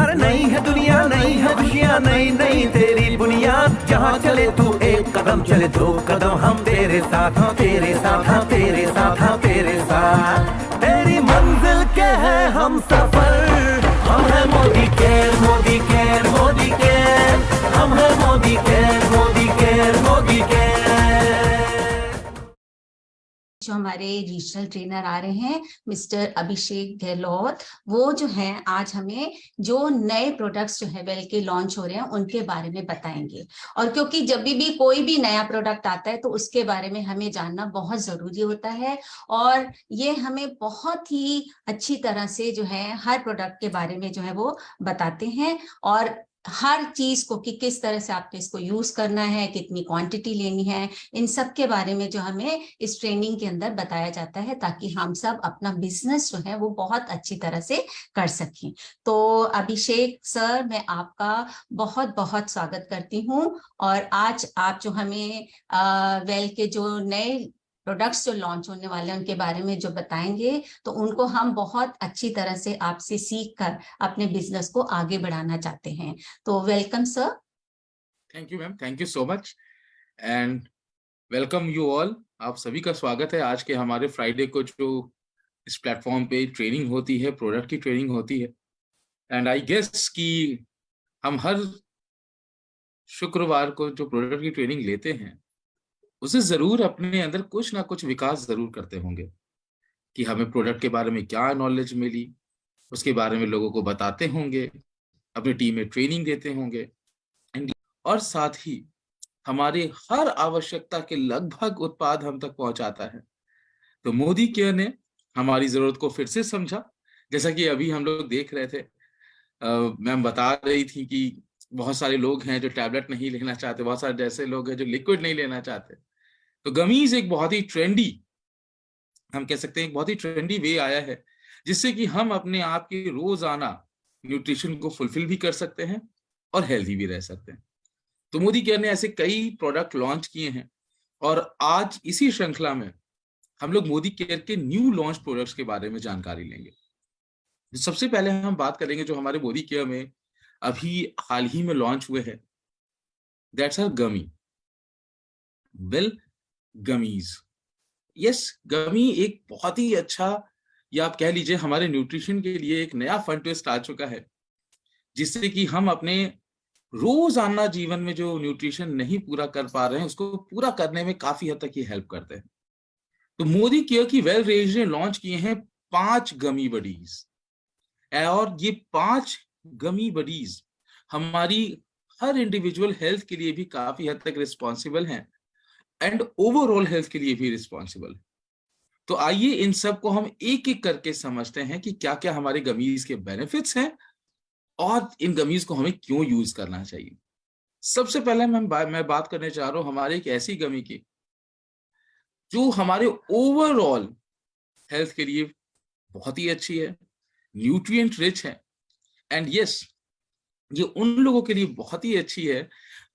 अरे नई है दुनिया, नई है खुशियाँ, नई नई तेरी बुनियाद। जहाँ चले तू एक कदम, चले दो कदम, हम तेरे साथ, हाँ तेरे साथ, हाँ तेरे साथ, हाँ तेरे साथ। तेरी मंजिल के है हम सफर, हम है Modi care, Modi care, Modi care, हम है Modi care, Modi care, Modi care. जो हमारे रीजनल ट्रेनर आ रहे हैं मिस्टर अभिषेक गहलोत, वो जो हैं आज हमें जो नए प्रोडक्ट्स जो है वेल के लॉन्च हो रहे हैं उनके बारे में बताएंगे। और क्योंकि जब भी कोई भी नया प्रोडक्ट आता है तो उसके बारे में हमें जानना बहुत जरूरी होता है, और ये हमें बहुत ही अच्छी तरह से जो है हर प्रोडक्ट के बारे में जो है वो बताते हैं, और हर चीज को कि किस तरह से आपको इसको यूज करना है, कितनी क्वांटिटी लेनी है, इन सब के बारे में जो हमें इस ट्रेनिंग के अंदर बताया जाता है, ताकि हम सब अपना बिजनेस जो है वो बहुत अच्छी तरह से कर सकें। तो अभिषेक सर, मैं आपका बहुत बहुत स्वागत करती हूँ। और आज आप जो हमें वेल के जो नए प्रोडक्ट्स जो लॉन्च होने वाले हैं उनके बारे में जो बताएंगे, तो उनको हम बहुत अच्छी तरह से आपसे सीख कर अपने बिजनेस को आगे बढ़ाना चाहते हैं। तो welcome sir. Thank you ma'am, thank you so much and welcome you all. आप सभी का स्वागत है आज के हमारे फ्राइडे को जो इस प्लेटफॉर्म पे ट्रेनिंग होती है, प्रोडक्ट की ट्रेनिंग होती है। एंड आई गेस कि हम हर शुक्रवार को जो प्रोडक्ट की ट्रेनिंग लेते हैं उसे जरूर अपने अंदर कुछ ना कुछ विकास जरूर करते होंगे कि हमें प्रोडक्ट के बारे में क्या नॉलेज मिली, उसके बारे में लोगों को बताते होंगे, अपनी टीम में ट्रेनिंग देते होंगे, और साथ ही हमारे हर आवश्यकता के लगभग उत्पाद हम तक पहुंचाता है। तो मोदी केयर ने हमारी जरूरत को फिर से समझा। जैसा कि अभी हम लोग देख रहे थे, मैम बता रही थी कि बहुत सारे लोग हैं जो टैबलेट नहीं लेना चाहते, बहुत सारे ऐसे लोग हैं जो लिक्विड नहीं लेना चाहते। तो गमीज एक बहुत ही ट्रेंडी, हम कह सकते हैं एक बहुत ही ट्रेंडी वे आया है जिससे कि हम अपने आप के रोजाना न्यूट्रिशन को फुलफिल भी कर सकते हैं और हेल्दी भी रह सकते हैं। तो मोदी केयर ने ऐसे कई प्रोडक्ट लॉन्च किए हैं, और आज इसी श्रृंखला में हम लोग मोदी केयर के न्यू लॉन्च प्रोडक्ट्स के बारे में जानकारी लेंगे। सबसे पहले हम बात करेंगे जो हमारे मोदी केयर में अभी हाल ही में लॉन्च हुए हैं, that's are gummy. Well gummies, yes, gummy एक बहुत ही अच्छा, या आप कह लीजिए हमारे न्यूट्रिशन के लिए एक नया फन ट्विस्ट आ चुका है, जिससे कि हम अपने रोजाना जीवन में जो न्यूट्रिशन नहीं पूरा कर पा रहे हैं उसको पूरा करने में काफी हद तक ये हेल्प करते हैं। तो मोदी केयर की वेल रेंज ने लॉन्च किए हैं 5 गमी बडीज, और ये 5 गमी बडीज हमारी हर इंडिविजुअल हेल्थ के लिए भी काफी हद तक रिस्पॉन्सिबल हैं एंड ओवरऑल हेल्थ के लिए भी रिस्पॉन्सिबल है। तो आइए इन सब को हम एक एक करके समझते हैं कि क्या क्या हमारे गमीज के बेनिफिट्स हैं और इन गमीज को हमें क्यों यूज करना चाहिए। सबसे पहले मैं बात करने चाह रहा हूं हमारे एक ऐसी गमी की जो हमारे ओवरऑल हेल्थ के लिए बहुत ही अच्छी है, न्यूट्रिएंट रिच है, एंड यस, ये उन लोगों के लिए बहुत ही अच्छी है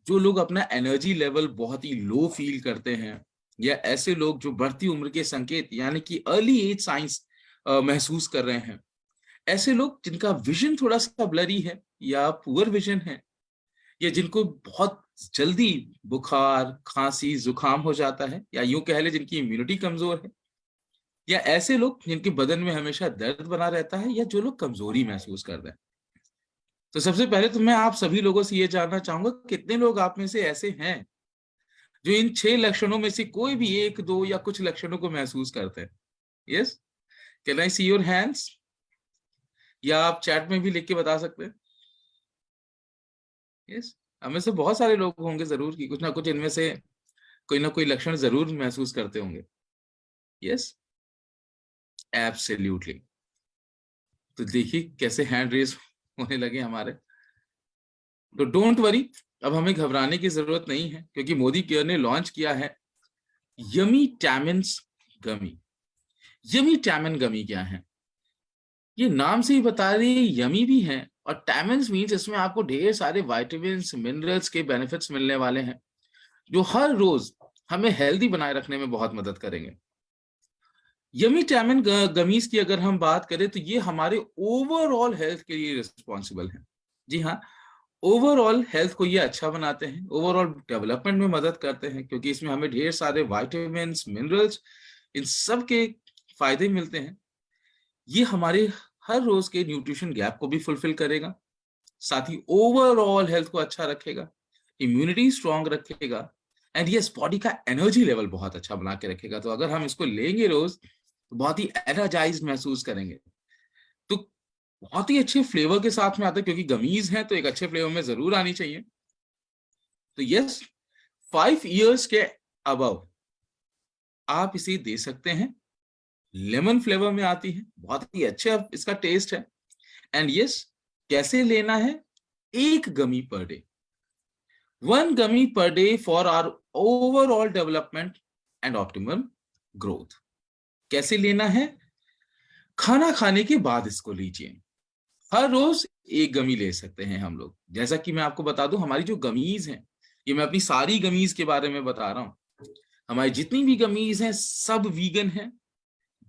जो लोग अपना एनर्जी लेवल बहुत ही लो फील करते हैं, या ऐसे लोग जो बढ़ती उम्र के संकेत यानी कि अर्ली एज साइंस महसूस कर रहे हैं, ऐसे लोग जिनका विजन थोड़ा सा ब्लरी है या पुअर विजन है, या जिनको बहुत जल्दी बुखार, खांसी, जुकाम हो जाता है, या यूं कह ले जिनकी इम्यूनिटी कमजोर है, या ऐसे लोग जिनके बदन में हमेशा दर्द बना रहता है, या जो लोग कमजोरी महसूस कर रहे हैं। तो सबसे पहले तो मैं आप सभी लोगों से ये जानना चाहूंगा, कितने लोग आप में से ऐसे हैं जो इन 6 लक्षणों में से कोई भी 1, 2 या कुछ लक्षणों को महसूस करते हैं? Yes, can I see your hands? या आप चैट में भी लिख के बता सकते हैं। यस, हमें से बहुत सारे लोग होंगे जरूर कि कुछ ना कुछ इनमें से कोई ना कोई लक्षण जरूर महसूस करते होंगे। Yes, absolutely. तो देखिए कैसे हैंड रेस होने लगे हमारे। तो डोंट वरी, अब हमें घबराने की जरूरत नहीं है, क्योंकि मोदी केयर ने लॉन्च किया है यमी टैमिन्स गमी। यमी टैमिन गमी क्या है? ये नाम से ही बता रही है, यमी भी है, और टैमिन्स मीन्स इसमें आपको ढेर सारे विटामिन मिनरल्स के बेनिफिट्स मिलने वाले हैं जो हर रोज हमें हेल्दी बनाए रखने में बहुत मदद करेंगे। यमी टैमिन गमीज की अगर हम बात करें तो ये हमारे ओवरऑल हेल्थ के लिए रिस्पॉन्सिबल है। जी हाँ, ओवरऑल हेल्थ को ये अच्छा बनाते हैं, ओवरऑल डेवलपमेंट में मदद करते हैं, क्योंकि इसमें हमें ढेर सारे विटामिन, मिनरल्स, इन सब के फायदे मिलते हैं। ये हमारे हर रोज के न्यूट्रिशन गैप को भी फुलफिल करेगा, साथ ही ओवरऑल हेल्थ को अच्छा रखेगा, इम्यूनिटी स्ट्रांग रखेगा, एंड यस बॉडी का एनर्जी लेवल बहुत अच्छा बना के रखेगा। तो अगर हम इसको लेंगे रोज तो बहुत ही एनर्जाइज महसूस करेंगे। तो बहुत ही अच्छे फ्लेवर के साथ में आता है, क्योंकि गमीज हैं तो एक अच्छे फ्लेवर में जरूर आनी चाहिए। तो यस, 5 इयर्स के अबव आप इसे दे सकते हैं। लेमन फ्लेवर में आती है, बहुत ही अच्छा इसका टेस्ट है। एंड यस, कैसे लेना है? 1 गमी पर डे, 1 गमी पर day for our overall development and optimum growth. कैसे लेना है? खाना खाने के बाद इसको लीजिए। हर रोज 1 गमी ले सकते हैं हम लोग। जैसा कि मैं आपको बता दूं, हमारी जो गमीज हैं, ये मैं अपनी सारी गमीज के बारे में बता रहा हूं। हमारी जितनी भी गमीज हैं सब वीगन हैं,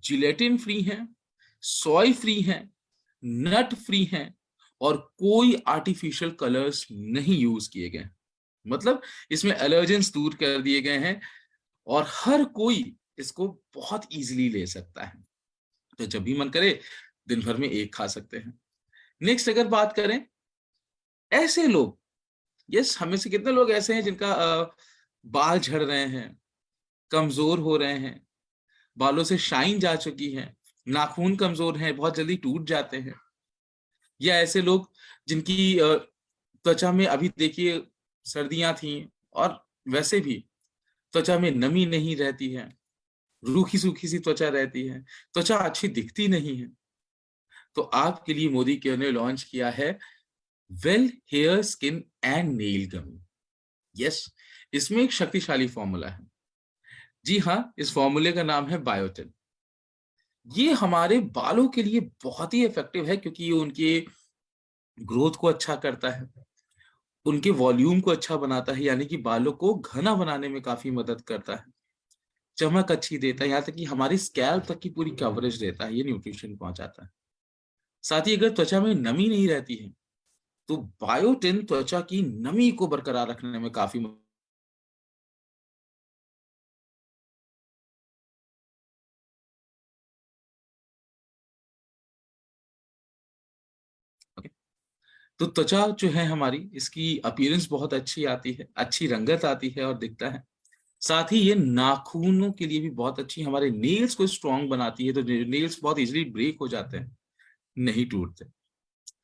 जिलेटिन फ्री हैं, सोय फ्री हैं, नट फ्री हैं, और कोई आर्टिफिशियल कलर्स नहीं यूज किए गए। मतलब इसमें एलर्जेंस दूर कर दिए गए हैं, और हर कोई इसको बहुत इजीली ले सकता है। तो जब भी मन करे दिन भर में 1 खा सकते हैं। नेक्स्ट अगर बात करें, ऐसे लोग, यस, हमें से कितने लोग ऐसे हैं जिनका बाल झड़ रहे हैं, कमजोर हो रहे हैं, बालों से शाइन जा चुकी है, नाखून कमजोर हैं, बहुत जल्दी टूट जाते हैं, या ऐसे लोग जिनकी त्वचा में, अभी देखिए सर्दियां थी और वैसे भी त्वचा में नमी नहीं रहती है, रूखी सूखी सी त्वचा रहती है, त्वचा अच्छी दिखती नहीं है, तो आपके लिए मोदी केयर ने लॉन्च किया है well hair, skin and nail gummy. Yes, इसमें एक शक्तिशाली फॉर्मूला है। जी हाँ, इस फॉर्मूले का नाम है बायोटिन। ये हमारे बालों के लिए बहुत ही इफेक्टिव है, क्योंकि ये उनके ग्रोथ को अच्छा करता है, उनके वॉल्यूम को अच्छा बनाता है, यानी कि बालों को घना बनाने में काफी मदद करता है, चमक अच्छी देता है, यहाँ तक कि हमारी स्कैल्प तक की पूरी कवरेज देता है, ये न्यूट्रिशन पहुंचाता है। साथ ही अगर त्वचा में नमी नहीं रहती है तो बायोटिन त्वचा की नमी को बरकरार रखने में काफी तो त्वचा जो है हमारी, इसकी अपीयरेंस बहुत अच्छी आती है, अच्छी रंगत आती है और दिखता है। साथ ही ये नाखूनों के लिए भी बहुत अच्छी, हमारे नेल्स को स्ट्रांग बनाती है, तो नेल्स बहुत इजीली ब्रेक हो जाते हैं, नहीं टूटते।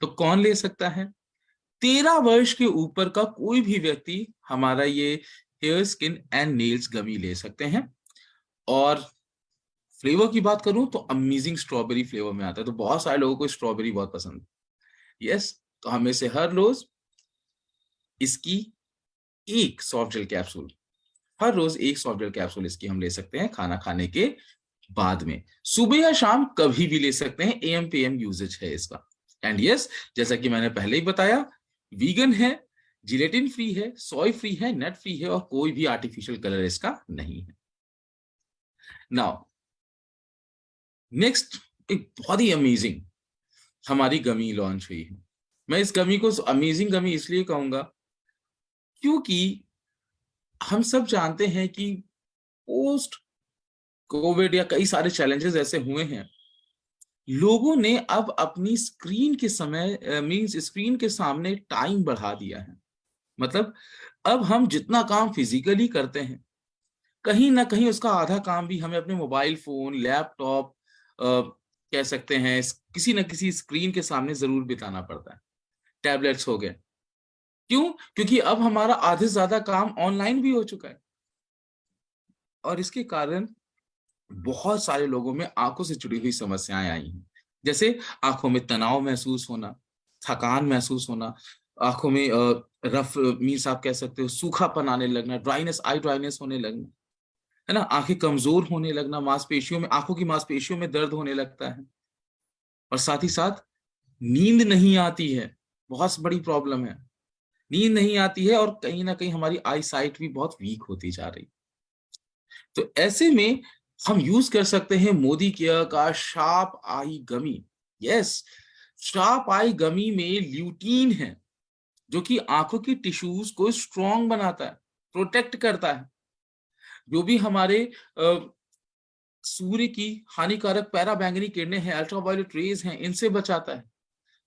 तो कौन ले सकता है? 13 वर्ष के ऊपर का कोई भी व्यक्ति हमारा ये हेयर, स्किन एंड नेल्स गमी ले सकते हैं। और फ्लेवर की बात करूं तो अमेजिंग स्ट्रॉबेरी फ्लेवर में आता है, तो बहुत सारे लोगों को स्ट्रॉबेरी बहुत पसंद है। यस, तो हमें से हर रोज इसकी 1 सॉफ्ट जेल कैप्सूल, हर रोज 1 सॉफ्ट जेल कैप्सूल इसकी हम ले सकते हैं खाना खाने के बाद में। सुबह या शाम कभी भी ले सकते हैं, AM PM यूजेज है इसका। एंड यस, जैसा कि मैंने पहले ही बताया, वीगन है, जिलेटिन फ्री है, सोय फ्री है, नट फ्री है, और कोई भी आर्टिफिशियल कलर इसका नहीं है। नाउ नेक्स्ट, एक बहुत ही अमेजिंग हमारी गमी लॉन्च हुई है। मैं इस गमी को अमेजिंग गमी इसलिए कहूंगा क्योंकि हम सब जानते हैं कि पोस्ट कोविड या कई सारे चैलेंजेस ऐसे हुए हैं, लोगों ने अब अपनी स्क्रीन के समय मींस स्क्रीन के सामने टाइम बढ़ा दिया है। मतलब अब हम जितना काम फिजिकली करते हैं, कहीं ना कहीं उसका आधा काम भी हमें अपने मोबाइल फोन, लैपटॉप, कह सकते हैं किसी न किसी स्क्रीन के सामने जरूर बिताना पड़ता है। टैबलेट्स हो गए, क्यों? क्योंकि अब हमारा आधे से ज्यादा काम ऑनलाइन भी हो चुका है, और इसके कारण बहुत सारे लोगों में आंखों से जुड़ी हुई समस्याएं आई हैं, जैसे आंखों में तनाव महसूस होना, थकान महसूस होना, आंखों में रफ मीन्स आप कह सकते हो सूखापन आने लगना, ड्राइनेस, आई ड्राइनेस होने लगना, है ना, आंखें कमजोर होने लगना, मांसपेशियों में, आंखों की मांसपेशियों में दर्द होने लगता है, और साथ ही साथ नींद नहीं आती है, बहुत बड़ी प्रॉब्लम है, नींद नहीं आती है, और कहीं ना कहीं हमारी आई साइट भी बहुत वीक होती जा रही। तो ऐसे में हम यूज कर सकते हैं मोदी केयर का शार्प आई गमी। यस, शार्प आई गमी में ल्यूटीन है जो कि आंखों की टिश्यूज को स्ट्रॉन्ग बनाता है, प्रोटेक्ट करता है। जो भी हमारे सूर्य की हानिकारक पैराबैंगनी किरणें हैं, अल्ट्रावायलेट रेज हैं, इनसे बचाता है,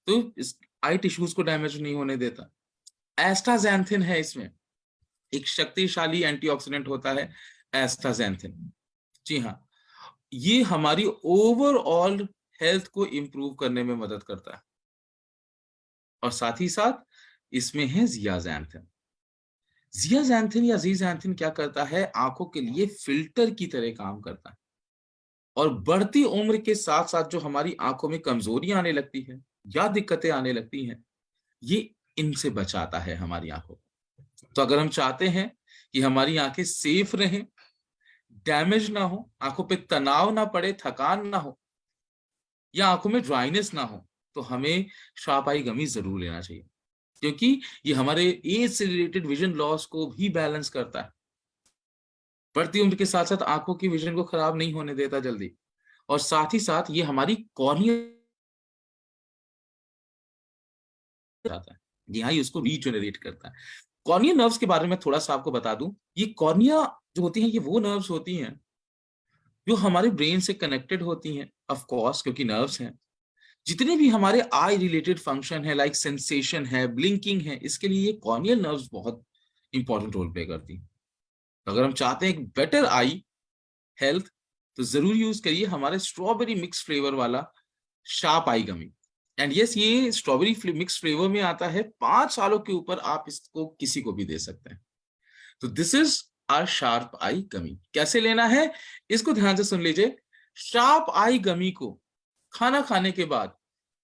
तो इस आई टिश्यूज को डैमेज नहीं होने देता। एस्टाजेंथिन है इसमें, एक शक्तिशाली एंटीऑक्सीडेंट होता है एस्टाजेंथिन। जी हाँ, ये हमारी ओवरऑल हेल्थ को इंप्रूव करने में मदद करता है। और साथ ही साथ इसमें है जियाजेंथिन। जियाजेंथिन या जीजेंथिन क्या करता है, आंखों के लिए फिल्टर की तरह काम करता है। और बढ़ती उम्र के साथ साथ जो हमारी आंखों में कमजोरियां आने लगती है या दिक्कतें आने लगती हैं, ये इनसे बचाता है हमारी आंखों को। तो अगर हम चाहते हैं कि हमारी आंखें सेफ रहें, डैमेज ना हो, आंखों पे तनाव ना पड़े, थकान ना हो या आंखों में ड्राइनेस ना हो, तो हमें शार्प आई गमी जरूर लेना चाहिए, क्योंकि ये हमारे एज से रिलेटेड विजन लॉस को भी बैलेंस करता है। बढ़ती उम्र के साथ साथ आंखों की विजन को खराब नहीं होने देता जल्दी, और साथ ही साथ ये हमारी कॉर्निया जाता है, यहाँ उसको रीजनरेट करता है। कॉर्निया नर्व्स के बारे में थोड़ा सा आपको बता दूं, ये कॉर्निया जो होती हैं, ये वो नर्व्स होती हैं जो हमारे ब्रेन से कनेक्टेड होती हैं, ऑफ कोर्स क्योंकि नर्व्स हैं। जितने भी हमारे आई रिलेटेड फंक्शन है, लाइक सेंसेशन है, ब्लिंकिंग है, इसके लिए ये कॉर्नियल नर्व्स बहुत इंपॉर्टेंट रोल प्ले करती हैं। तो अगर हम चाहते हैं एक बेटर आई हेल्थ, तो जरूर यूज करिए हमारे स्ट्रॉबेरी मिक्स फ्लेवर वाला sharp I gummy. And yes, ये स्ट्रॉबेरी मिक्स फ्लेवर में आता है, 5 सालों के ऊपर आप इसको किसी को भी दे सकते हैं। तो दिस इज आवर शार्प आई गमी। कैसे लेना है इसको ध्यान से सुन लीजिए। शार्प आई गमी को खाना खाने के बाद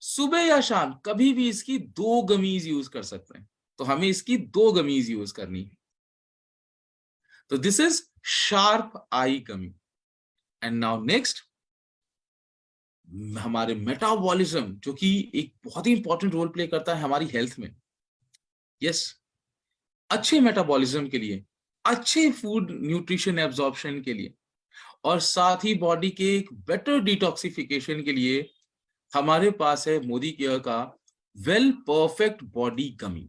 सुबह या शाम कभी भी इसकी 2 गमीज यूज कर सकते हैं। तो हमें इसकी 2 गमीज यूज करनी है। तो this is sharp I gummy. And now next, हमारे मेटाबॉलिज्म, जो कि एक बहुत ही इंपॉर्टेंट रोल प्ले करता है हमारी हेल्थ में। यस, अच्छे मेटाबॉलिज्म के लिए, अच्छे फूड न्यूट्रिशन एब्जॉर्प्शन के लिए, और साथ ही बॉडी के एक बेटर डिटॉक्सिफिकेशन के लिए हमारे पास है मोदी केयर का वेल परफेक्ट बॉडी गमी।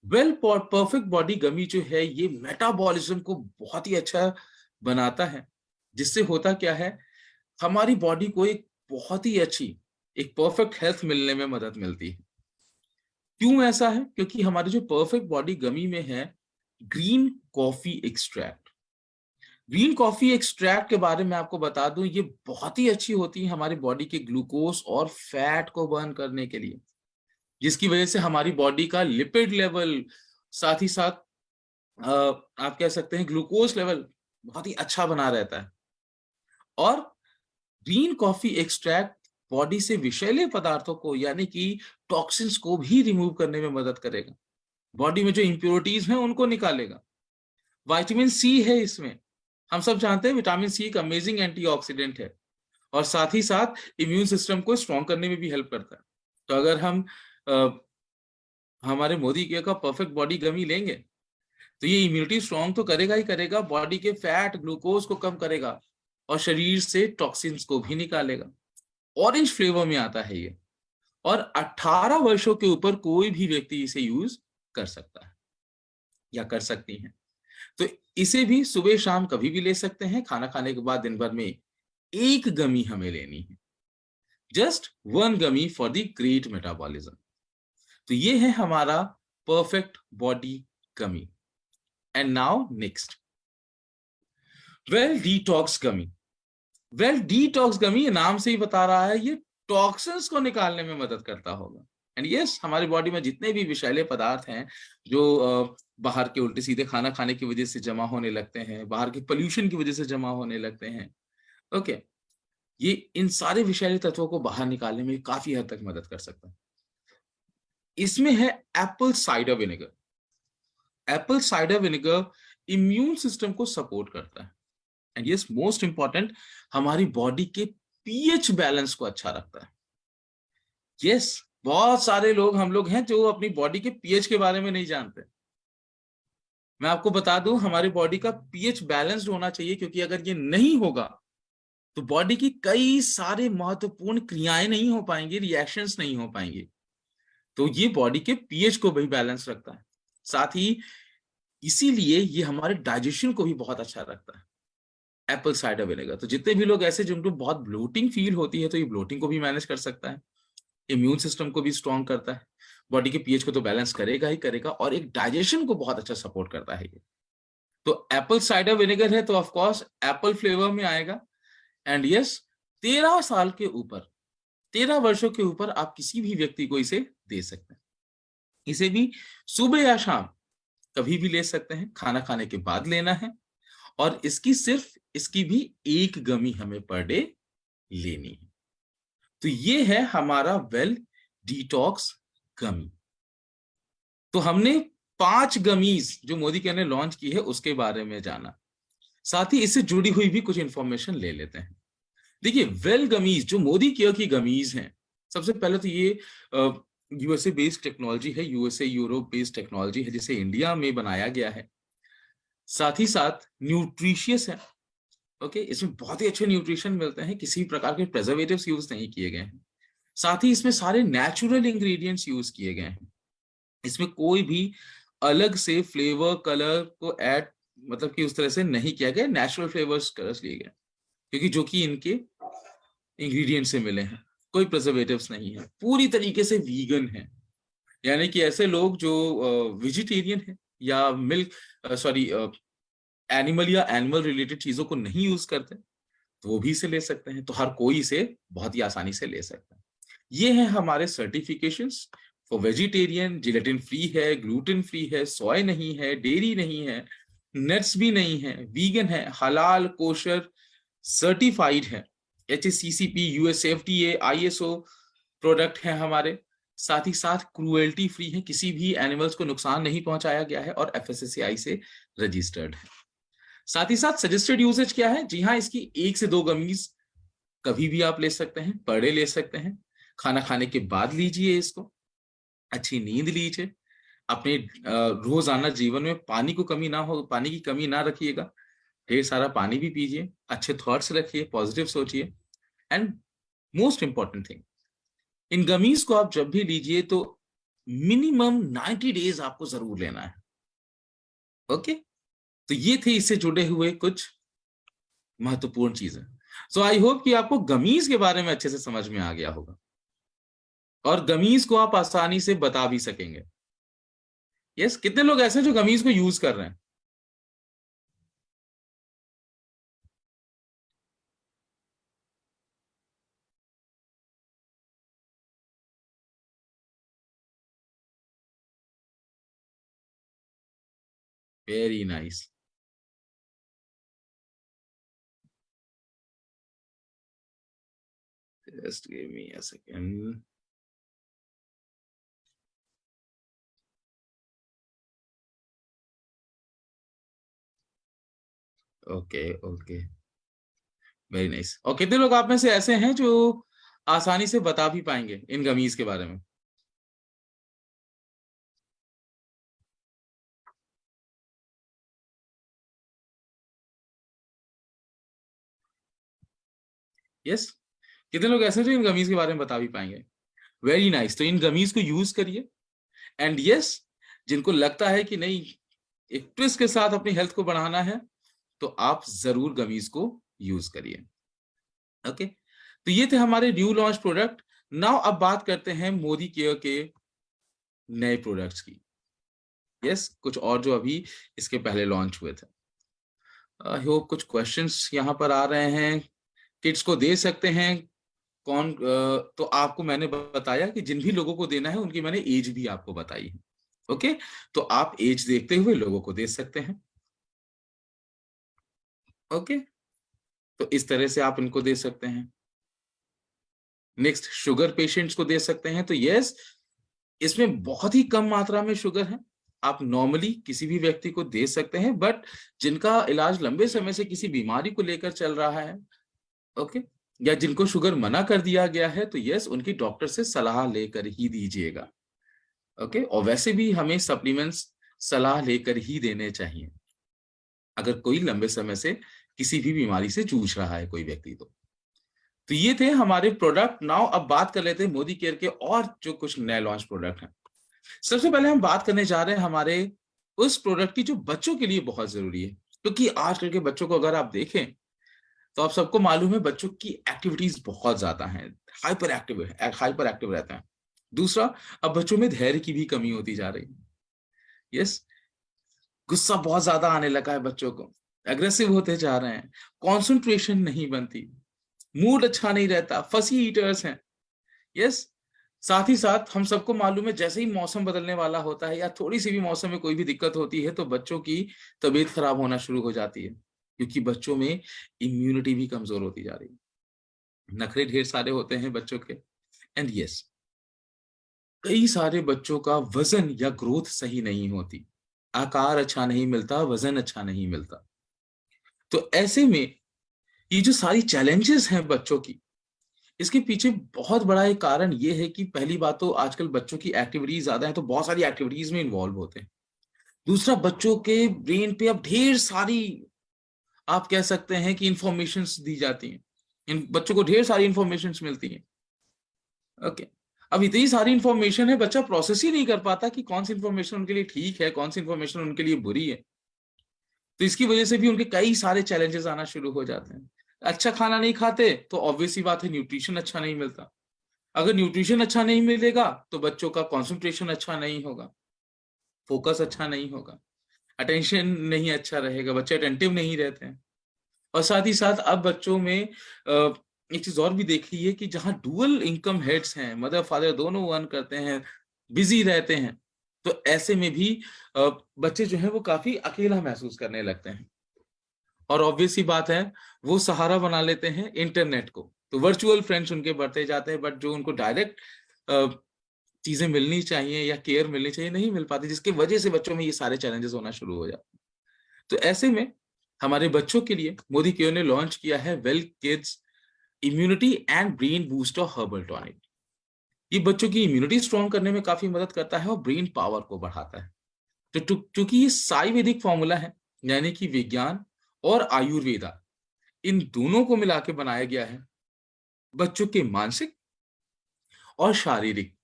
वेल परफेक्ट बॉडी गमी जो है, ये मेटाबॉलिज्म को बहुत ही अच्छा बनाता है, जिससे होता क्या है, हमारी बॉडी को एक बहुत ही अच्छी, एक परफेक्ट हेल्थ मिलने में मदद मिलती है। क्यों ऐसा है? क्योंकि हमारी जो परफेक्ट बॉडी गमी में है green coffee extract. Green coffee extract के बारे में आपको बता दूं, ये बहुत ही अच्छी होती है हमारी बॉडी के ग्लूकोज और फैट को बर्न करने के लिए, जिसकी वजह से हमारी बॉडी का लिपिड लेवल, साथ ही साथ आप कह सकते हैं ग्लूकोज लेवल बहुत ही अच्छा बना रहता है। और ग्रीन कॉफी एक्सट्रैक्ट बॉडी से विषैले पदार्थों को, यानी कि टॉक्सिन्स को भी रिमूव करने में मदद करेगा। बॉडी में जो इंप्योरिटीज हैं उनको निकालेगा। विटामिन सी है इसमें। हम सब जानते हैं विटामिन सी एक अमेजिंग एंटीऑक्सीडेंट है, और साथ ही साथ इम्यून सिस्टम को स्ट्रॉन्ग करने में भी हेल्प करता है। तो अगर हम हमारे मोदी केयर का परफेक्ट बॉडी गमी लेंगे, तो ये इम्यूनिटी स्ट्रॉन्ग तो करेगा ही करेगा, बॉडी के फैट, ग्लूकोज को कम करेगा, और शरीर से टॉक्सिन्स को भी निकालेगा। ऑरेंज फ्लेवर में आता है ये, और 18 वर्षों के ऊपर कोई भी व्यक्ति इसे यूज कर सकता है या कर सकती है। तो इसे भी सुबह शाम कभी भी ले सकते हैं। खाना खाने के बाद दिन भर में 1 गमी हमें लेनी है, just 1 gummy for the great metabolism. तो ये है हमारा perfect body gummy. And now next, well detox gummy. Well detox gummy नाम से ही बता रहा है, ये टॉक्सिन्स को निकालने में मदद करता होगा। एंड यस, हमारी बॉडी में जितने भी विषैले पदार्थ हैं जो बाहर के उल्टे सीधे खाना खाने की वजह से जमा होने लगते हैं, बाहर के पोल्यूशन की वजह से जमा होने लगते हैं, ओके, ये इन सारे विषैले तत्वों को बाहर निकालने में काफी हद तक मदद कर सकता है। इसमें है Apple cider vinegar. Apple cider vinegar immune system को सपोर्ट करता है। एंड यस, मोस्ट इंपॉर्टेंट, हमारी बॉडी के पीएच बैलेंस को अच्छा रखता है। यस, बहुत सारे लोग हम लोग हैं जो अपनी बॉडी के पीएच के बारे में नहीं जानते। मैं आपको बता दूं, हमारी बॉडी का पीएच बैलेंस्ड होना चाहिए, क्योंकि अगर ये नहीं होगा तो बॉडी की कई सारे महत्वपूर्ण क्रियाएं नहीं हो पाएंगी, रिएक्शंस नहीं हो पाएंगी। तो ये बॉडी के पीएच को भी बैलेंस रखता है, साथ ही इसीलिए ये हमारे डाइजेशन को भी बहुत अच्छा रखता है एप्पल साइडर विनेगर। तो जितने भी लोग ऐसे जिनको बहुत ब्लोटिंग फील होती है, तो ये ब्लोटिंग को भी मैनेज कर सकता है, इम्यून सिस्टम को भी स्ट्रॉन्ग करता है, बॉडी के पीएच को तो बैलेंस करेगा ही करेगा, और एक डाइजेशन को बहुत अच्छा सपोर्ट करता है ये। तो एप्पल साइडर विनेगर है तो ऑफ कोर्स एप्पल फ्लेवर में आएगा। एंड यस, 13 साल के ऊपर, 13 वर्षों के ऊपर आप किसी भी व्यक्ति को इसे दे सकते हैं। इसे भी सुबह या शाम कभी भी ले सकते हैं, खाना खाने के बाद लेना है, और इसकी भी एक गमी हमें पर डे लेनी है। तो ये है हमारा वेल डिटॉक्स गमी। तो हमने 5 गमीज जो मोदी के ने लॉन्च की है उसके बारे में जाना, साथ ही इससे जुड़ी हुई भी कुछ इंफॉर्मेशन ले लेते हैं। देखिए, वेल गमीज जो मोदी केयर की गमीज हैं, सबसे पहले तो ये यूएसए बेस्ड टेक्नोलॉजी है, यूएसए यूरोप बेस्ड टेक्नोलॉजी है जिसे इंडिया में बनाया गया है। साथ ही साथ न्यूट्रिशियस है। ओके, इसमें बहुत ही अच्छे न्यूट्रिशन मिलते हैं, किसी भी प्रकार के प्रिजर्वेटिव्स यूज नहीं किए गए हैं। साथ ही इसमें सारे नेचुरल इंग्रेडिएंट्स यूज किए गए हैं। इसमें कोई भी अलग से फ्लेवर कलर को ऐड मतलब कि उस तरह से नहीं किया गया, नेचुरल फ्लेवर्स कलर्स लिए गए, क्योंकि जो कि इनके इंग्रेडिएंट से मिले हैं, कोई प्रिजर्वेटिव्स नहीं है, पूरी तरीके से वीगन है। यानी कि ऐसे लोग जो वेजिटेरियन है या एनिमल या एनिमल रिलेटेड चीजों को नहीं यूज करते, तो वो भी इसे ले सकते हैं। तो हर कोई इसे बहुत ही आसानी से ले सकता है। ये है हमारे certifications for vegetarian. Gelatin free है, ग्लूटेन फ्री है, सोय नहीं है, डेयरी नहीं है, नट्स भी नहीं है, वीगन है, हलाल कोशर सर्टिफाइड है, HACCP USFDA ISO प्रोडक्ट है हमारे। साथ ही साथ क्रूएल्टी फ्री है, किसी भी एनिमल्स को नुकसान नहीं पहुंचाया गया है, और FSSAI से रजिस्टर्ड है। साथ ही साथ सजेस्टेड यूसेज क्या है? जी हाँ, इसकी 1 से 2 गमीज कभी भी आप ले सकते हैं, पर डे ले सकते हैं, खाना खाने के बाद लीजिए इसको, अच्छी नींद लीजिए, अपने रोजाना जीवन में पानी की कमी ना रखिएगा, ढेर सारा पानी भी पीजिए, अच्छे थॉट्स रखिए, पॉजिटिव सोचिए। And most important thing, in gummies को आप जब भी लीजिए तो मिनिमम 90 डेज आपको जरूर लेना है। ओके, तो ये थे इससे जुड़े हुए कुछ महत्वपूर्ण चीजें। सो आई होप कि आपको गमीज के बारे में अच्छे से समझ में आ गया होगा, और गमीज को आप आसानी से बता भी सकेंगे। यस, कितने लोग ऐसे जो गमीज को यूज कर रहे हैं? Very nice. Just give me a second. Okay okay, very nice. और कितने लोग आप में से ऐसे हैं जो आसानी से बता भी पाएंगे इन गमीज के बारे में? यस, कितने लोग ऐसे जो इन गमीज के बारे में बता भी पाएंगे? Very nice. तो इन गमीज को यूज करिए। एंड यस, जिनको लगता है कि नहीं, एक ट्विस्ट के साथ अपनी हेल्थ को बढ़ाना है, तो आप जरूर गमीज को यूज करिए। ओके, तो ये थे हमारे न्यू लॉन्च प्रोडक्ट। नाउ अब बात करते हैं मोदी केयर के नए प्रोडक्ट्स की। यस, कुछ और जो अभी इसके पहले लॉन्च हुए थे। आई होप कुछ क्वेश्चंस यहाँ पर आ रहे हैं। किड्स को दे सकते हैं कौन? तो आपको मैंने बताया कि जिन भी लोगों को देना है उनकी मैंने एज भी आपको बताई है। ओके, तो आप एज देखते हुए लोगों को दे सकते हैं। ओके, तो इस तरह से आप इनको दे सकते हैं। नेक्स्ट, शुगर पेशेंट्स को दे सकते हैं। तो यस, इसमें बहुत ही कम मात्रा में शुगर है, आप नॉर्मली किसी भी व्यक्ति को दे सकते हैं, बट जिनका इलाज लंबे समय से किसी बीमारी को लेकर चल रहा है, ओके, या जिनको शुगर मना कर दिया गया है, तो यस, उनकी डॉक्टर से सलाह लेकर ही दीजिएगा। ओके, और वैसे भी हमें सप्लीमेंट्स सलाह लेकर ही देने चाहिए अगर कोई लंबे समय से किसी भी बीमारी से जूझ रहा है कोई व्यक्ति। तो तो ये थे हमारे प्रोडक्ट। नाउ अब बात कर लेते हैं मोदी केयर के और जो कुछ नए लॉन्च प्रोडक्ट हैं। सबसे पहले हम बात करने जा रहे हैं हमारे उस प्रोडक्ट की जो बच्चों के लिए बहुत जरूरी है, क्योंकि आजकल के बच्चों को अगर आप देखें तो आप सबको मालूम है बच्चों की एक्टिविटीज बहुत ज्यादा हैं, हाइपर एक्टिव रहते हैं। दूसरा, अब बच्चों में धैर्य की भी कमी होती जा रही है। यस, गुस्सा बहुत ज्यादा आने लगा है बच्चों को, एग्रेसिव होते जा रहे हैं, कॉन्सेंट्रेशन नहीं बनती, मूड अच्छा नहीं रहता, फसी ईटर्स हैं। यस, साथ ही साथ हम सबको मालूम है जैसे ही मौसम बदलने वाला होता है या थोड़ी सी भी मौसम में कोई भी दिक्कत होती है तो बच्चों की तबीयत खराब होना शुरू हो जाती है, क्योंकि बच्चों में इम्यूनिटी भी कमजोर होती जा रही है, नखरे ढेर सारे होते हैं बच्चों के। एंड यस, कई सारे बच्चों का वजन या ग्रोथ सही नहीं होती, आकार अच्छा नहीं मिलता, वजन अच्छा नहीं मिलता। तो ऐसे में ये जो सारी चैलेंजेस हैं बच्चों की, इसके पीछे बहुत बड़ा एक कारण ये है कि पहली बात तो आजकल बच्चों की एक्टिविटीज ज्यादा है तो बहुत सारी एक्टिविटीज में इन्वॉल्व होते हैं। दूसरा, बच्चों के ब्रेन पे अब ढेर सारी, आप कह सकते हैं कि इंफॉर्मेशंस दी जाती हैं, इन बच्चों को ढेर सारी इंफॉर्मेशंस मिलती हैं। ओके, अब इतनी सारी इंफॉर्मेशन है, बच्चा प्रोसेस ही नहीं कर पाता कि कौन सी इंफॉर्मेशन उनके लिए ठीक है, कौन सी इंफॉर्मेशन उनके लिए बुरी है। तो इसकी वजह से भी उनके कई सारे चैलेंजेस आना शुरू हो जाते हैं। अच्छा खाना नहीं खाते तो ऑब्वियस सी बात है न्यूट्रिशन अच्छा नहीं मिलता। अगर न्यूट्रिशन अच्छा नहीं मिलेगा तो बच्चों का कंसंट्रेशन अच्छा नहीं होगा, फोकस अच्छा नहीं होगा, अटेंशन नहीं अच्छा रहेगा, बच्चे अटेंटिव नहीं रहते हैं। और साथ ही साथ अब बच्चों में एक चीज और भी देखी है कि जहां डुअल इनकम हेड्स हैं, मदर फादर दोनों अर्न करते हैं, बिजी रहते हैं, तो ऐसे में भी बच्चे जो है वो काफी अकेला महसूस करने लगते हैं। और ऑब्वियस सी बात है, वो सहारा बना लेते हैं इंटरनेट को, तो वर्चुअल फ्रेंड्स उनके बढ़ते जाते हैं, बट जो उनको डायरेक्ट चीजें मिलनी चाहिए या केयर मिलनी चाहिए नहीं मिल पाती, जिसकी वजह से बच्चों में ये सारे चैलेंजेस होना शुरू हो जाते हैं। तो ऐसे में हमारे बच्चों के लिए मोदी केयर ने लॉन्च किया है well kids immunity and brain booster herbal tonic. ये बच्चों की इम्यूनिटी स्ट्रॉन्ग करने में काफी मदद करता है और ब्रेन पावर को बढ़ाता है। तो चूंकि ये साइवेदिक फॉर्मूला है, यानी कि विज्ञान और आयुर्वेदा इन दोनों को मिला के बनाया गया है, बच्चों के मानसिक और शारीरिक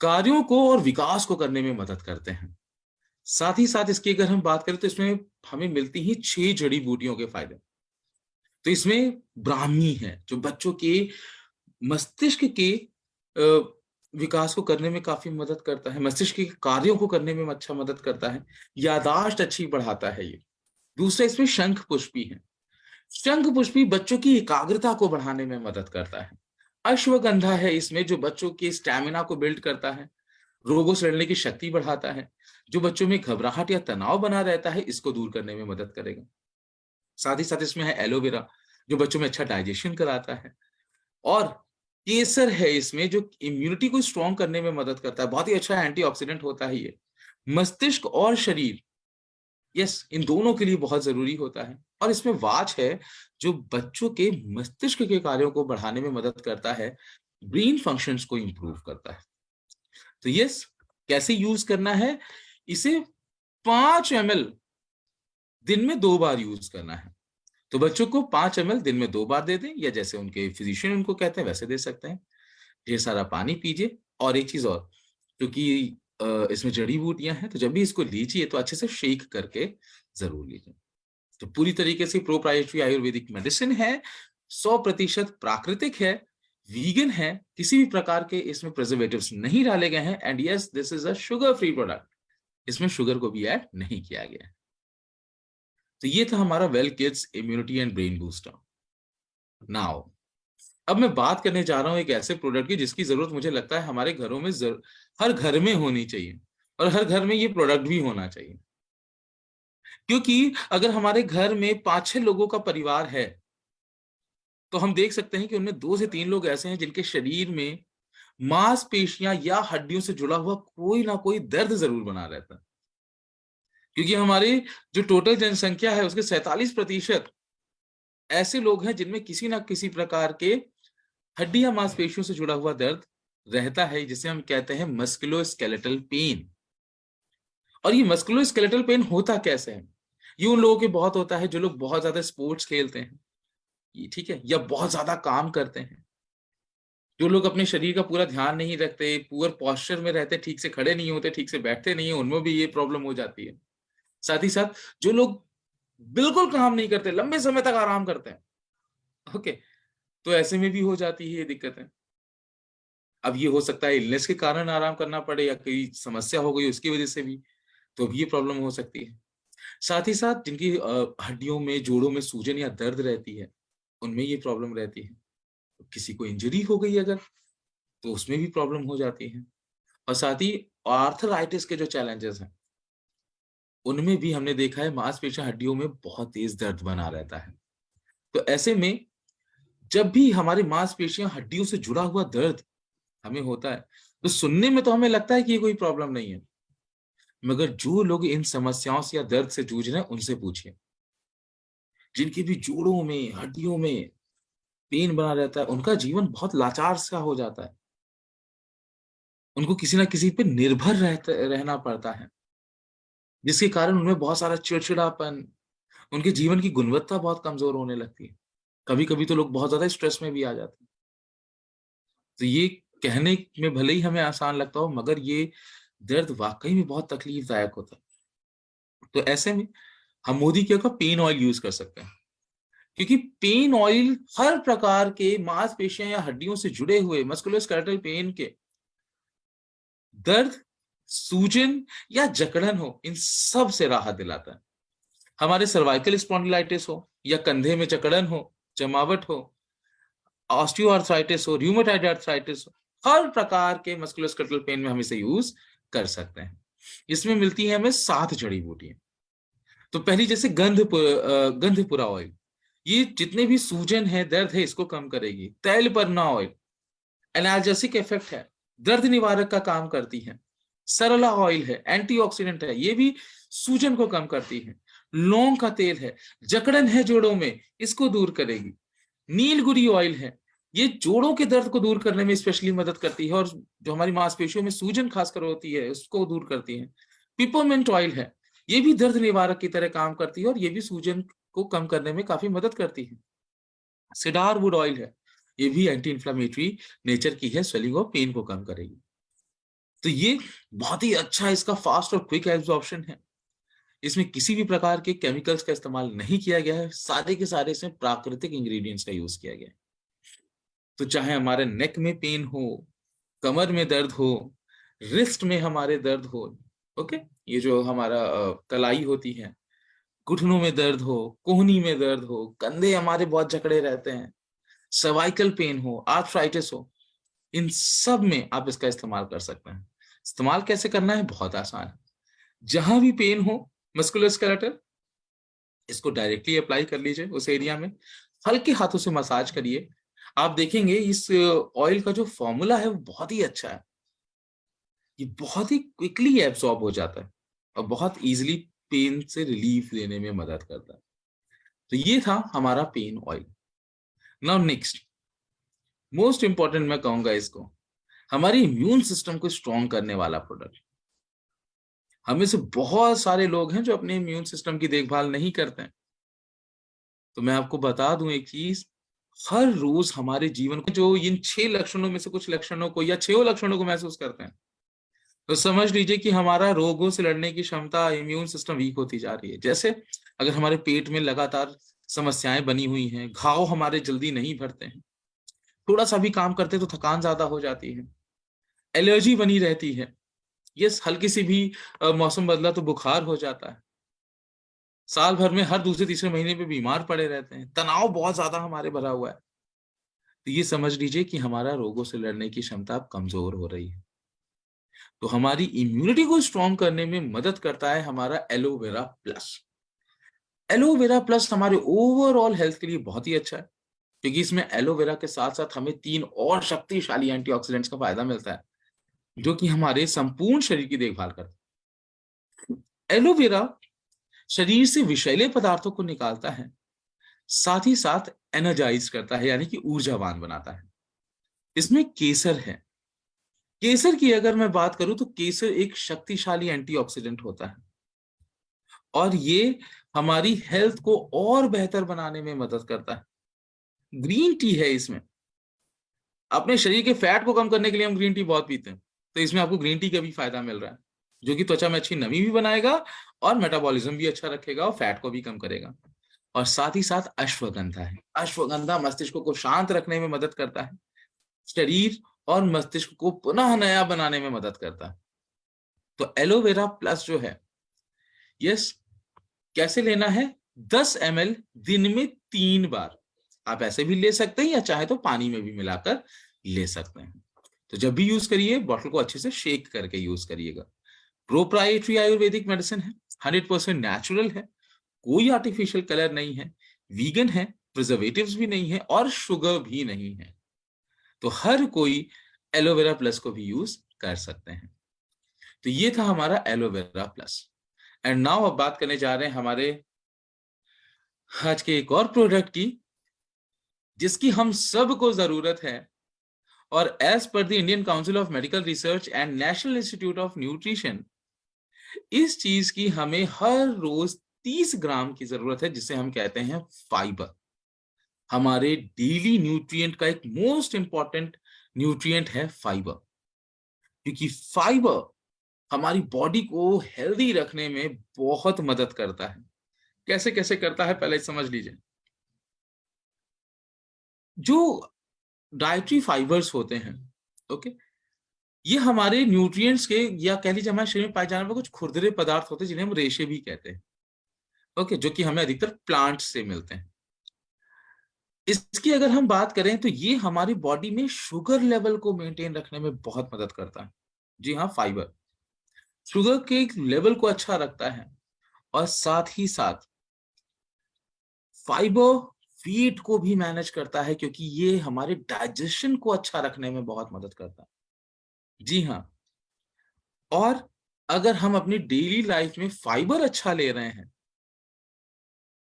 कार्यों को और विकास को करने में मदद करते हैं। साथ ही साथ इसकी अगर हम बात करें तो इसमें हमें मिलती हैं 6 जड़ी बूटियों के फायदे। तो इसमें ब्राह्मी है जो बच्चों के मस्तिष्क के विकास को करने में काफी मदद करता है, मस्तिष्क के कार्यों को करने में अच्छा मदद करता है, यादाश्त अच्छी बढ़ाता है ये। दूसरा, इसमें शंख पुष्पी है, शंख पुष्पी बच्चों की एकाग्रता को बढ़ाने में मदद करता है। अश्वगंधा है इसमें जो बच्चों के स्टैमिना को बिल्ड करता है, रोगों से लड़ने की शक्ति बढ़ाता है, जो बच्चों में घबराहट या तनाव बना रहता है इसको दूर करने में मदद करेगा। साथ ही साथ इसमें है एलोवेरा जो बच्चों में अच्छा डाइजेशन कराता है, और केसर है इसमें जो इम्यूनिटी को स्ट्रॉन्ग करने में मदद करता है, बहुत ही अच्छा एंटीऑक्सीडेंट होता है ये। मस्तिष्क और शरीर, यस, इन दोनों के लिए बहुत जरूरी होता है। और इसमें वाच है जो बच्चों के मस्तिष्क के कार्यों को बढ़ाने में मदद करता है, ब्रेन फंक्शंस को इंप्रूव करता है। तो यस, कैसे यूज करना है इसे, 5 ml दिन में 2 बार यूज करना है। तो बच्चों को 5 ml दिन में 2 बार दे दें, या जैसे उनके फिजिशियन उनको कहते हैं वैसे दे सकते हैं। ढेर सारा पानी पीजिए। और एक चीज और, क्योंकि इसमें जड़ी बूटियां हैं तो जब भी इसको लीजिए तो अच्छे से शेक करके जरूर लीजिए। तो पूरी तरीके से प्रोप्राइटरी आयुर्वेदिक मेडिसिन है, 100% प्राकृतिक है, वीगन है, किसी भी प्रकार के इसमें प्रिजर्वेटिव्स नहीं डाले गए हैं। And yes, this is a sugar free product, इसमें शुगर को भी ऐड नहीं किया गया है। तो ये था हमारा well kids immunity and brain booster. Now अब मैं बात करने जा रहा हूं एक ऐसे प्रोडक्ट की जिसकी जरूरत मुझे लगता है हमारे घरों में हर घर में होनी चाहिए, और हर घर में ये प्रोडक्ट भी होना चाहिए। क्योंकि अगर हमारे घर में 5-6 लोगों का परिवार है तो हम देख सकते हैं कि उनमें 2 से 3 लोग ऐसे हैं जिनके शरीर में मांसपेशियां या हड्डियों से जुड़ा हुआ कोई ना कोई दर्द जरूर बना रहता है। क्योंकि हमारी जो टोटल जनसंख्या है उसके 47% ऐसे लोग हैं जिनमें किसी ना किसी प्रकार के हड्डी या मांसपेशियों से जुड़ा हुआ दर्द रहता है, जिसे हम कहते हैं मस्कुलोस्केलेटल पेन। और ये मस्कुलोस्केलेटल पेन होता कैसे है? ये उन लोगों के बहुत होता है जो लोग बहुत ज्यादा स्पोर्ट्स खेलते हैं, ठीक है, या बहुत ज्यादा काम करते हैं, जो लोग अपने शरीर का पूरा ध्यान नहीं रखते, पुअर पोस्चर में रहते, ठीक से खड़े नहीं होते, ठीक से बैठते नहीं है, उनमें भी ये प्रॉब्लम हो जाती है। साथ ही साथ जो लोग बिल्कुल काम नहीं करते, लंबे समय तक आराम करते हैं, ओके, तो ऐसे में भी हो जाती है ये दिक्कतें। अब ये हो सकता है इलनेस के कारण आराम करना पड़े, या कोई समस्या हो गई उसकी वजह से भी, तो भी ये प्रॉब्लम हो सकती है। साथ ही साथ जिनकी हड्डियों में, जोड़ों में सूजन या दर्द रहती है, उनमें ये प्रॉब्लम रहती है। किसी को इंजरी हो गई अगर, तो उसमें भी प्रॉब्लम हो जाती है। और साथ ही आर्थराइटिस के जो चैलेंजेस हैं, उनमें भी हमने देखा है मांसपेशियां, हड्डियों में बहुत तेज दर्द बना रहता है। तो ऐसे में जब भी हमारी मांसपेशियां, हड्डियों से जुड़ा हुआ दर्द हमें होता है, तो सुनने में तो हमें लगता है कि ये कोई प्रॉब्लम नहीं है, मगर जो लोग इन समस्याओं से या दर्द से जूझ रहे हैं उनसे पूछिए। जिनके भी जोड़ों में, हड्डियों में पेन बना रहता है, उनका जीवन बहुत लाचार सा हो जाता है। उनको किसी ना किसी पे निर्भर रहना पड़ता है, जिसके कारण उनमें बहुत सारा चिड़चिड़ापन, उनके जीवन की गुणवत्ता बहुत कमजोर होने लगती है। कभी कभी तो लोग बहुत ज्यादा स्ट्रेस में भी आ जाते हैं। तो ये कहने में भले ही हमें आसान लगता हो, मगर ये दर्द वाकई में बहुत तकलीफदायक होता है। तो ऐसे में हम मोदी केयर का पेन ऑयल यूज कर सकते हैं, क्योंकि पेन ऑयल हर प्रकार के मांसपेशियां या हड्डियों से जुड़े हुए मस्कुलोस्केलेटल पेन के दर्द, सूजन या जकड़न हो, इन सब से राहत दिलाता है। हमारे सर्वाइकल स्पॉन्डिलाइटिस हो, या कंधे में जकड़न हो, जमावट हो, ऑस्टियोआर्थराइटिस हो, रूमेटॉइड आर्थराइटिस हो, हर प्रकार के मस्कुलोस्केलेटल पेन में हम इसे यूज कर सकते हैं। इसमें मिलती है हमें 7 जड़ी बूटियां। तो पहली जैसे गंधपुरा ऑयल, ये जितने भी सूजन है, दर्द है, इसको कम करेगी। तैलपर्ना ऑयल एनाल्जेसिक इफेक्ट है, दर्द निवारक का काम करती है। सरला ऑयल है, एंटीऑक्सीडेंट है, ये भी सूजन को कम करती है। लौंग का तेल है, जकड़न है जोड़ों में, इसको दूर करेगी। नीलगिरी ऑयल है, ये जोड़ों के दर्द को दूर करने में स्पेशली मदद करती है, और जो हमारी मांसपेशियों में सूजन खासकर होती है उसको दूर करती है। पिपरमिंट ऑयल है, ये भी दर्द निवारक की तरह काम करती है, और ये भी सूजन को कम करने में काफी मदद करती है। सिडार वुड ऑयल है, ये भी एंटी इंफ्लेमेटरी नेचर की है, स्वेलिंग और पेन को कम करेगी। तो ये बहुत ही अच्छा, इसका फास्ट और क्विक एब्जॉर्प्शन है। इसमें किसी भी प्रकार के केमिकल्स का इस्तेमाल नहीं किया गया है, सारे के सारे इसमें प्राकृतिक इंग्रेडिएंट्स का यूज किया गया है। तो चाहे हमारे नेक में पेन हो, कमर में दर्द हो, रिस्ट में हमारे दर्द हो, ओके, ये जो हमारा कलाई होती है, घुटनों में दर्द हो, कोहनी में दर्द हो, कंधे हमारे बहुत जकड़े रहते हैं, सर्वाइकल पेन हो, आर्थराइटिस हो, इन सब में आप इसका इस्तेमाल कर सकते हैं। इस्तेमाल कैसे करना है? बहुत आसान है। जहां भी पेन हो मस्कुलोस्केलेटल, इसको डायरेक्टली अप्लाई कर लीजिए उस एरिया में, हल्के हाथों से मसाज करिए। आप देखेंगे इस ऑयल का जो फॉर्मूला है वो बहुत ही अच्छा है, ये बहुत ही क्विकली एब्सॉर्ब हो जाता है और बहुत इजीली पेन से रिलीफ देने में मदद करता है। तो ये था हमारा pain oil. Now next most important मैं कहूंगा इसको, हमारे इम्यून सिस्टम को स्ट्रॉन्ग करने वाला प्रोडक्ट। हमें से बहुत सारे लोग हैं जो अपने इम्यून सिस्टम की देखभाल नहीं करते हैं। तो मैं आपको बता दूं एक चीज, हर रोज हमारे जीवन को जो इन 6 लक्षणों में से कुछ लक्षणों को या 6 लक्षणों को महसूस करते हैं, तो समझ लीजिए कि हमारा रोगों से लड़ने की क्षमता, इम्यून सिस्टम वीक होती जा रही है। जैसे अगर हमारे पेट में लगातार समस्याएं बनी हुई हैं, घाव हमारे जल्दी नहीं भरते हैं, थोड़ा सा भी काम करते तो थकान ज्यादा हो जाती है, एलर्जी बनी रहती है, ये हल्की सी भी मौसम बदला तो बुखार हो जाता है, साल भर में हर दूसरे तीसरे महीने पे बीमार पड़े रहते हैं, तनाव बहुत ज्यादा हमारे भरा हुआ है, तो ये समझ लीजिए कि हमारा रोगों से लड़ने की क्षमता अब कमजोर हो रही है। तो हमारी इम्यूनिटी को स्ट्रॉन्ग करने में मदद करता है हमारा एलोवेरा प्लस। एलोवेरा प्लस हमारे ओवरऑल हेल्थ के लिए बहुत ही अच्छा है, क्योंकि इसमें एलोवेरा के साथ साथ हमें 3 और शक्तिशाली एंटीऑक्सीडेंट्स का फायदा मिलता है, जो कि हमारे संपूर्ण शरीर की देखभाल करता है। एलोवेरा शरीर से विषैले पदार्थों को निकालता है, साथ ही साथ एनर्जाइज करता है, यानी कि ऊर्जावान बनाता है। इसमें केसर है। केसर की अगर मैं बात करूं तो केसर एक शक्तिशाली एंटीऑक्सीडेंट होता है, और ये हमारी हेल्थ को और बेहतर बनाने में मदद करता है। ग्रीन टी है इसमें। अपने शरीर के फैट को कम करने के लिए हम ग्रीन टी बहुत पीते हैं, तो इसमें आपको ग्रीन टी का भी फायदा मिल रहा है, जो कि त्वचा में अच्छी नमी भी बनाएगा और मेटाबॉलिज्म भी अच्छा रखेगा और फैट को भी कम करेगा। और साथ ही साथ अश्वगंधा है। अश्वगंधा मस्तिष्क को शांत रखने में मदद करता है, शरीर और मस्तिष्क को पुनः नया बनाने में मदद करता है। तो एलोवेरा प्लस जो है, यस, कैसे लेना है? 10 ml दिन में 3 बार। आप ऐसे भी ले सकते हैं या चाहे तो पानी में भी मिलाकर ले सकते हैं। तो जब भी यूज करिए बॉटल को अच्छे से शेक करके यूज करिएगा। प्रोप्राइटरी आयुर्वेदिक मेडिसिन है, 100% नेचुरल है, कोई आर्टिफिशियल कलर नहीं है, वीगन है, प्रिजर्वेटिव्स भी नहीं है और शुगर भी नहीं है। तो हर कोई एलोवेरा प्लस को भी यूज कर सकते हैं। तो ये था हमारा एलोवेरा प्लस। एंड नाउ अब बात करने जा रहे हैं हमारे आज के एक और प्रोडक्ट की, जिसकी हम सबको जरूरत है। और as per the Indian Council of Medical Research and National Institute of Nutrition, इस चीज की हमें हर रोज 30 ग्राम की जरूरत है, जिसे हम कहते हैं फाइबर। हमारे डेली न्यूट्रिएंट का एक मोस्ट इंपॉर्टेंट न्यूट्रिएंट है फाइबर, क्योंकि फाइबर हमारी बॉडी को हेल्दी रखने में बहुत मदद करता है। कैसे कैसे करता है पहले समझ लीजिए। जो डाइटरी फाइबर्स होते हैं, ओके, ये हमारे न्यूट्रिएंट्स के या कह लीजिए हमारे शरीर में पाए जाने वाले कुछ खुरदरे पदार्थ होते हैं, जिन्हें हम रेशे भी कहते हैं, ओके, जो कि हमें अधिकतर प्लांट से मिलते हैं। इसकी अगर हम बात करें तो ये हमारी बॉडी में शुगर लेवल को मेंटेन रखने में बहुत मदद करता है। जी हाँ, फाइबर शुगर के लेवल को अच्छा रखता है और साथ ही साथ फाइबर वेट को भी मैनेज करता है, क्योंकि ये हमारे डाइजेशन को अच्छा रखने में बहुत मदद करता है। जी हाँ, और अगर हम अपनी डेली लाइफ में फाइबर अच्छा ले रहे हैं,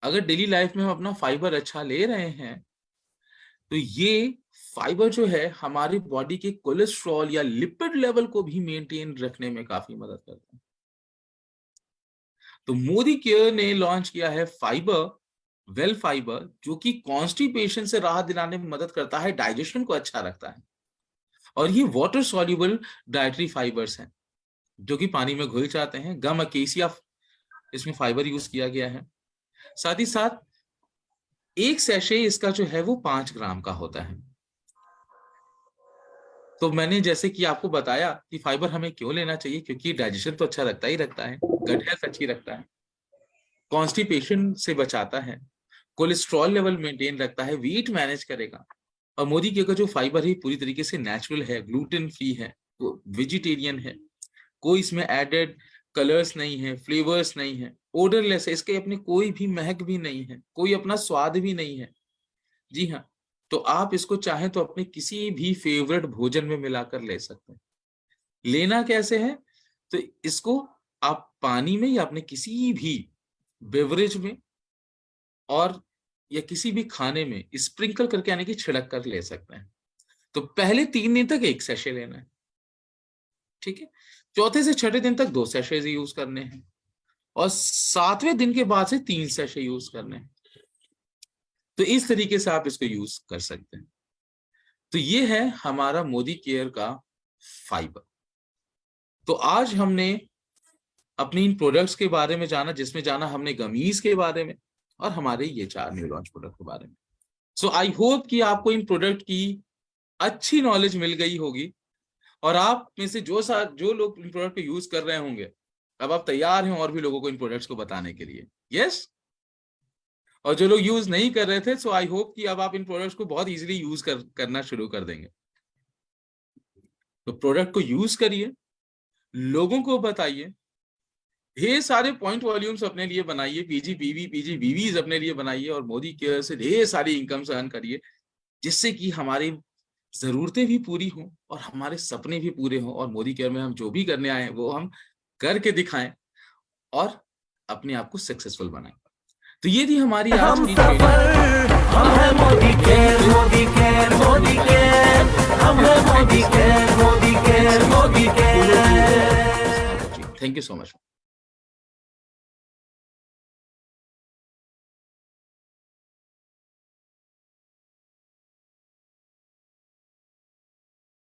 अगर डेली लाइफ में हम अपना फाइबर अच्छा ले रहे हैं, तो ये फाइबर जो है हमारी बॉडी के कोलेस्ट्रॉल या लिपिड लेवल को भी मेंटेन रखने में काफी मदद करता है। तो मोदी केयर ने लॉन्च किया है फाइबर, वेल फाइबर, जो कि कॉन्स्टिपेशन से राहत दिलाने में मदद करता है, डाइजेशन को अच्छा रखता है। और ये वाटर सॉल्युबल डाइटरी फाइबर्स हैं, जो कि पानी में घुल जाते हैं। गम अकेसिया इसमें फाइबर यूज किया गया है। साथ ही साथ एक सैशे इसका जो है वो 5 ग्राम का होता है। तो मैंने जैसे कि आपको बताया कि फाइबर हमें क्यों लेना चाहिए, क्योंकि डाइजेशन तो अच्छा रखता ही रखता है, गट हेल्थ अच्छी रखता है, कॉन्स्टिपेशन से बचाता है, कोलेस्ट्रॉल लेवल मेंटेन रखता है, वेट मैनेज करेगा। और मोदी के का जो फाइबर है पूरी तरीके से नेचुरल है, ग्लूटेन फ्री है, वेजिटेरियन है, कोई इसमें एडेड कलर्स नहीं है, फ्लेवर्स नहीं है, ओडरलेस है, इसके अपने कोई भी महक भी नहीं है, कोई अपना स्वाद भी नहीं है। जी हाँ, तो आप इसको चाहें तो अपने किसी भी फेवरेट भोजन में मिलाकर ले सकते हैं। लेना कैसे है? तो इसको आप पानी में या अपने किसी भी बेवरेज में और या किसी भी खाने में स्प्रिंकल करके, यानी कि छिड़क कर ले सकते हैं। तो पहले 3 दिन तक 1 सैशे लेना है, ठीक है। चौथे से छठे दिन तक 2 सैशे यूज करने हैं और 7वें दिन के बाद से 3 सैशे यूज करने हैं। तो इस तरीके से आप इसको यूज कर सकते हैं। तो ये है हमारा मोदी केयर का फाइबर। तो आज हमने अपनी इन प्रोडक्ट्स के बारे में जाना, जिसमें जाना हमने गमीज के बारे में और हमारे ये 4 न्यू लॉन्च प्रोडक्ट के बारे में। सो आई होप कि आपको इन प्रोडक्ट की अच्छी नॉलेज मिल गई होगी और आप में से जो लोग इन प्रोडक्ट को यूज कर रहे होंगे, अब आप तैयार हैं और भी लोगों को इन प्रोडक्ट्स को बताने के लिए। यस, और जो लोग यूज नहीं कर रहे थे, सो आई होप कि अब आप इन प्रोडक्ट्स को बहुत इजीली यूज करना शुरू कर देंगे। तो प्रोडक्ट को यूज करिए, लोगों को बताइए, ढेर सारे पॉइंट वॉल्यूम्स अपने लिए बनाइए, पीजी अपने लिए बनाइए और मोदी केयर से ढेर सारी इनकम अर्न करिए, जिससे कि हमारी जरूरतें भी पूरी हों और हमारे सपने भी पूरे हों और मोदी केयर में हम जो भी करने आए हैं वो हम करके दिखाएं और अपने आप को सक्सेसफुल बनाएं। तो ये थी हमारी आज की ट्रेनिंग। हम हैं Modi care, Modi care, Modi care, हम हैं Modi care, Modi care, Modi care. Thank you so much.